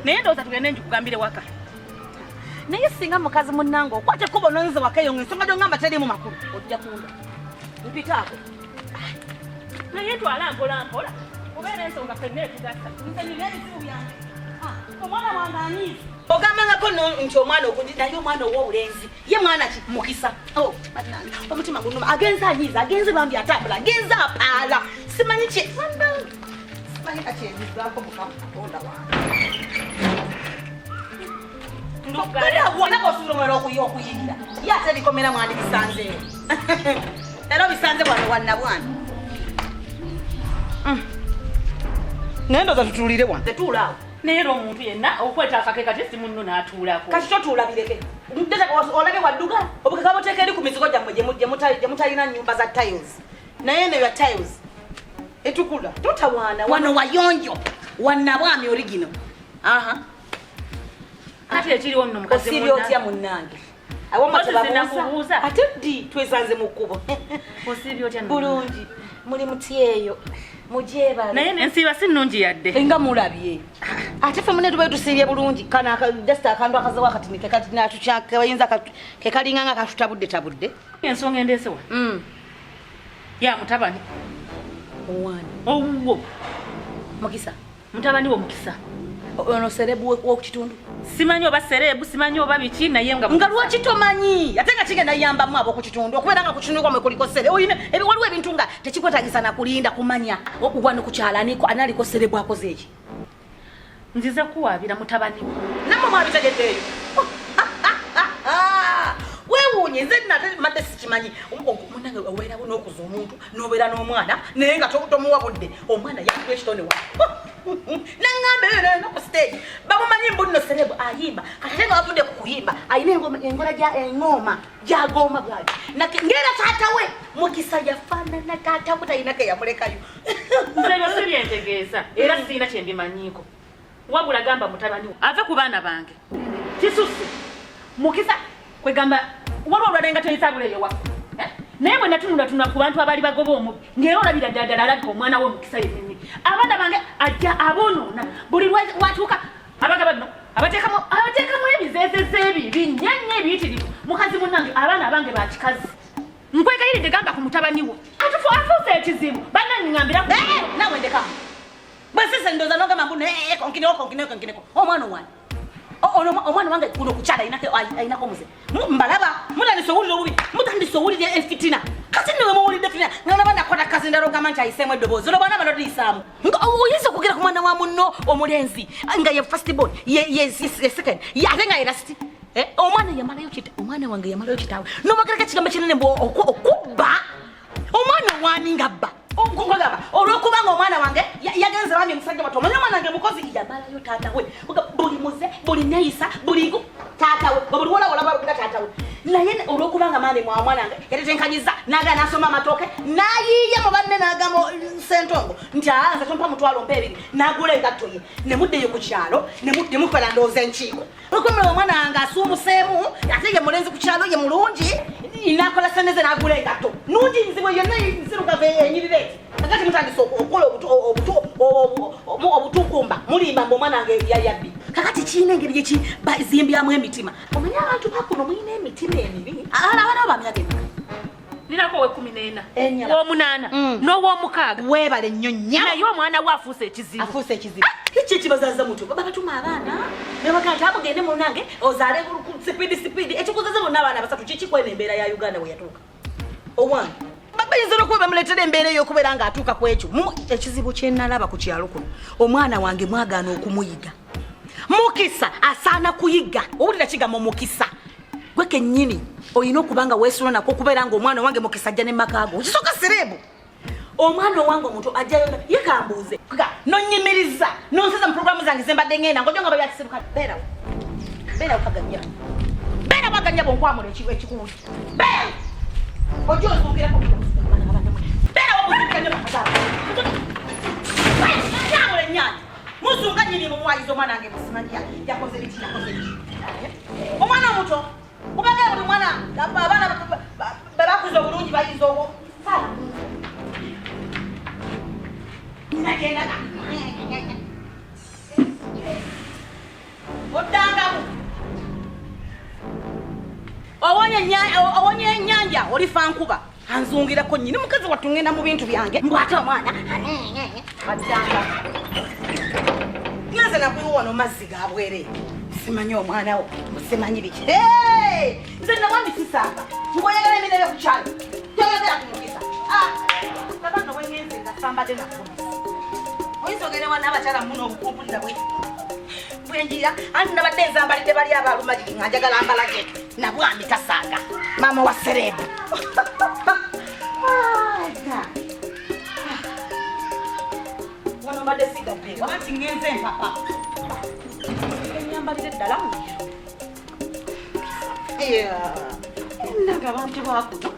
naye ndowooza tugende njikugambire waka naye singa mukazi munnange okwate kubo nonze wakayo ng'ensonga gy'ongamba terimu makulu ojja kunda mpitaako naye ntwala mpola obeera ensonga fenna etugasa nzenira ebizibu byange omwana wange anyiizi ogambangako nti omwana ogundi naye omwana ow'obulenzi ye mwana ki mukisa omutima gunuma agenze anyiiza agenze bambi atambula agenze apaala simanyi simanyi kakyebizaako mukamukatonda wange osuulumera okuyigira ye ate bikomera mwandi bisanzeeyo era bisanze bwano wanna bwana naye ndoza tutuulire wano tetuulaawo naye era omuntu yenna okweta akake kati si munno n'atuulako kati totuulabireke olage wadduka obukeka buteeka eri ku mizigo gyammwe gye mutalina nnyumba za tiles naye eno ya tiles etukula totawaana wano wayonjo wannabwami origino kati ekiriwo nno mukazi osiri otya munnange awomatebabuuza ate ddi twesanze mu kkubo osiri otya bulungi muli muti eyo mujeba naye ensiiba si nnungi yadde nga mulabye ate ffe mune tubaye tusiibye bulungi kana just akandu akazawo akatini kekati natukyakayinza kekalinga nga katutabudde ensonga endeesewa ya mutabani owani owuwo mukisa mutabani wo mukisa ono serebu w'okukitundu simanyi oba serebu simanyi oba biki naye nga lwaki tomanyi ate nga kigenda yambamu abo ku kitundu okubeera nga ku kitundu kwamwe kuliko sere waliwo ebintu nga tekikwetagisa na kulinda kumanya okugwa nokukyala analiko serebu akoze eki nzize kuwaabira mutabani wo namwe mwabitegeddeeyo weewuunye nze nate madde sikimanyi munange obeerawo n'okuza omuntu n'obeera n'omwana naye nga tomuwa budde omwana yakuwa ekitone wa naŋŋambe eyo no ku stage bamumanyi mbu nno serebu ayimba katate nga wavudde ku kuyimba ayina engola eŋŋooma gy'agooma bwali ng'era taata we mukisa yafaanana taata we talina ke yamulekayo nze ebyo si byentegeeza era sirina kye mbimanyiiko wabula gamba mutabani wo ave ku baana bange kisusse mukisa kwegamba waliwo olwalenga toyisabula eyo wako naye bwe natunula ku bantu abaali bagoba omubi ng'era olabira ddala alabika omwana we mukisa yennyini abaana bange ajja abonoona buli watuuka abagaba bino abateekamu ebizeezeze ebibi nnyannya ebiyitirivu mukazi munnange abaana abange bakikazi nkwegayiridde gamba ku mutabani wo afuuse ekizibu bannanyiŋambiraku nawe ndekamu bwe sise ndooza nogamba mbu konkineko omwana owani omwana wange kuno kukyala ayinako muze mbalaba mutandise owulira obubi mutandise owulira efitina kati niwe muwulidde fitina naba nakola kazi ndala ogamba nti ayiseemu eddoboozi olwobaana bano tuyisaamu oyinza okugera ku mwana wa munno omulenzi nga ye fastborn ye second ate nga ye lasti omwana yamalayo omwana wange yamalayo kitaawe nobagereka kigambo kinene mbu okubba omwana wani nga bba okugamba olwokubanga omwana wange yagenze bambi musajja bato omanya omwana wange mukozi yamalayo taata we buli muze buli neyisa buli taata we buli wolawolababira taata we naye olwokubanga maami mwa mwana wange yatetenkanyiza naga nasoma amatooke nayiye mu banne nagamba sentongo nti nze tompa mutwalo mpa ebiri nagula engatto ye nemuddeyo ku kyalo nemukola ndowooza enkiiko olwokumira omwana wange asuumuseemu ate ye mulenzi ku kyalo ye mulungi nakola seneze nagula engatto nungi nzibwe yonna nzirugavu enyirire kakati mutandise okukola obutukumba mulimba mbu omwana wange yayabbi kakati kiina engeri yekizimbyamu emitima omanye abantu bakuno mulina emitima emibi abaana bamyaga emika ninako we14 w'omunaana n'ow'omukaaga weebale nnyo nnyo naye omwana we afuuse ekizibu kiki ekibazaza mutu babatuma abaana nebagaa nti amugende munange ozaale sipiidi ekikuzaze bonna abaana basatu kikikwena embeera ya Uganda we yatuuka owange bayinza okuba bamuleetera embeera ey'okubeera ng'atuuka ku ekyo ekizibu kye nalaba ku kyalo kuno omwana wange mwagaana okumuyiga mukisa asaana kuyiga owulira kigamba mukisa gwe kennyini olina okuba nga weesula nako okubeera ng'omwana wange mukisa ajja n'emmakaago kisoka serebu omwana owange omuntu ajjayo yekambuuze nonyimiriza nonseza mu programu zange zembadde ngenda ngojo nga babyakisibuka beerawo kaganya beera waganya bwonkwamula ekikuuli beera ojo ozuukirako beera wabuzukiranye bakazaa kyamula ennyanja muzunga nyini mumwayiza omwana wange musimanyi yakoze biti omwana omuto kubanga buli mwana abaana bebakuza obulungi bayiza obwo nagendaga olifa nkuba anzungirako nnyini mukazi wattu ngenda mu bintu byange mbwate omwana addanga ngenze nakwiwa wano mazzi ga bwere simanyi omwana wo musimanyi biki nze nawandi sisanga ngoyagala eminere ku kyalo toyagala kumugisa babano bwengenze ngasambadde nakumisa oyinza ogerewa n'abakyala muno obukumpulira bwenjira anti nabadde enzambalidde bali abalumagiki nga njagala mbalage nabwami tasanga mama wa serebu wano mbadde sigadde anti ngenze empapa enyambalire ddala muyiro ennaga abantu bakuno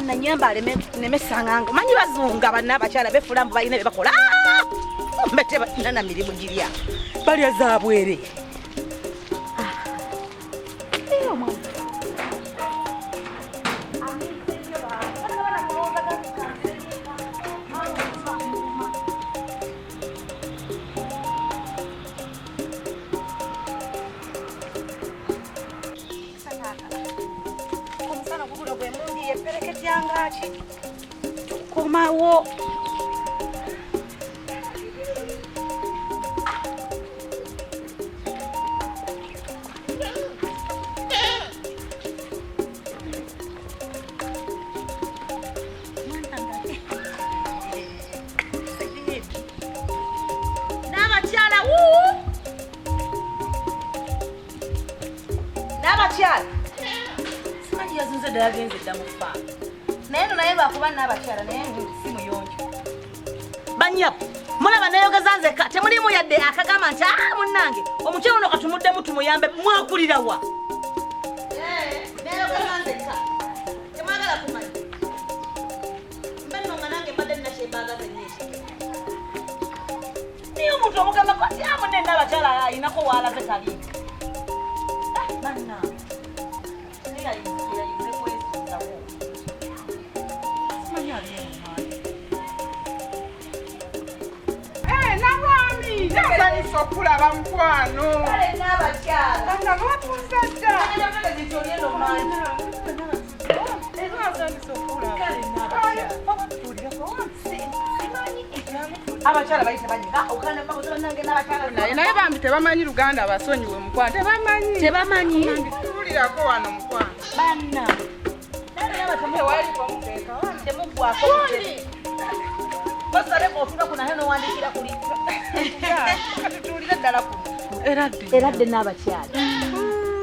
nanyamba nemesanganga manyi bazunga banna abakyala befulambu balina bebakola mbete nana mirimu girya balya zabwere tukomawo n'abakyala simanyi yazunze ddala genze dda mu faa naye no naye lwakuba n'abakyala naye si muyonjo banyapu mulaba nayogeza nzeka temulimu yadde akagamba nti munnange omukyala ono katumuddemu tumuyambe mwakulira wa nayogeza nzeka temwagala kumanya mbenno nga nange mbadde nnakyembagaza nyeekige niye omuntu omugamba kati amunne n'abakyala ayinako waalaze taliimu banna okulaba mukwano nga batuzadda abakyala bayite banyiga okanda bakoze bannange n'abakyala naye bambi tebamanyi luganda basonyiwe mukwano tebamanyi tulirako wano mukwano banna temuggwako basaleko otuga ku naye nowandikira kuli katutuulire ddala kuno eradde n'abakyala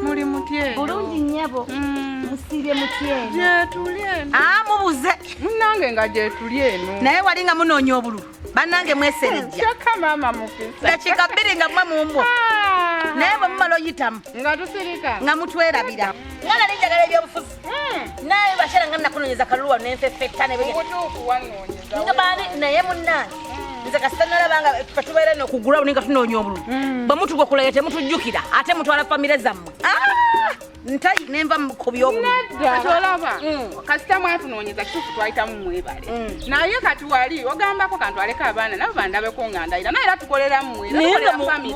muli mutyeyo bulungi nnyabo musiibye mutyeno gyetuli eno mubuze munnange nga gyetuli eno naye wali nga munoonya obululu bannange mweserejja kyokka maama mukisa dakiika bbiri nga mmwe mumbwo naye bwe mumala oyitamu nga tusirika nga mutwerabira nga nali njagala ebyobufuzi naye bakyala nga nakunoonyeza kalulu wano nenfefetta obutuufu wanoonyeza nga baani naye munnange nze kasita nalabanga katubeera nokugulawo ninga tunoonya obululu bwe mutugwe kulaya temutujjukira ate mutwala famire zammwe ntayi nenva ku byobululolaba kasita mwatunoonyeza kituufu twayitamu mwebale naye kati wali ogambako kantwaleko abaana nabo bandabeko nga ndayira naye era tukoleramu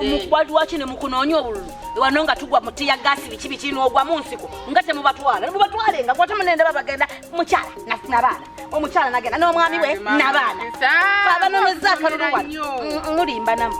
mukwatu waki ne mukunoonya obululu wano nga tugwa mutiya gasi biki biki n'ogwa mu nsiko nga temubatwala mubatwalenga gwatamunendaba bagenda mukyala nabaana omukyala nagenda n'omwami we n'abaana abanonyeza akalulu wano mulimba namu